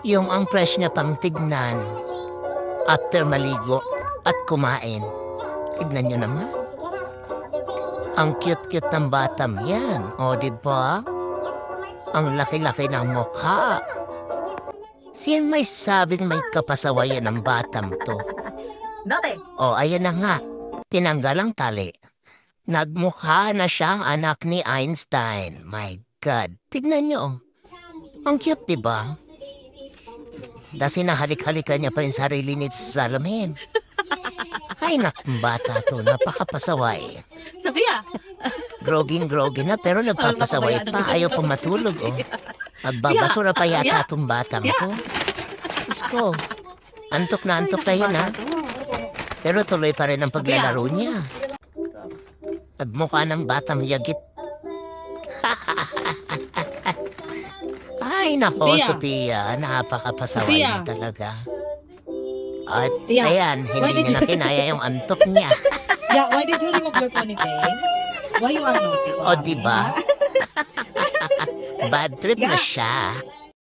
Yung ang fresh niya pang tignan after maligo at kumain. Tignan nyo naman. Ang cute-cute ng batam yan. O, diba? Ang laki-laki ng mukha. Siyang may sabing may kapasawayan ng batam to. O, ayan na nga. Tinanggal ang tali. Nagmukha na siyang anak ni Einstein. My God. Tignan nyo. Ang cute, diba? Dahil sinahalik-halikan niya pa yung sarili ni Salamin. Ay, bata to. Napakapasaway. Sophia! Groging-groging na pero nagpapasaway pa. Ayaw pa matulog, oh. Magbabasura pa yata itong batang to. Diyos ko. Antok na yan, ha? Pero tuloy pa rin ang paglalaro niya. Nagmukha ng batang yagit. Ay, nako, Sophia. Napakapasaway na talaga. At ayan, hindi niya na kinaya yung antok niya. Yeah, why did you remove your ponytail? Why you are naughty? O, diba? Bad trip na siya.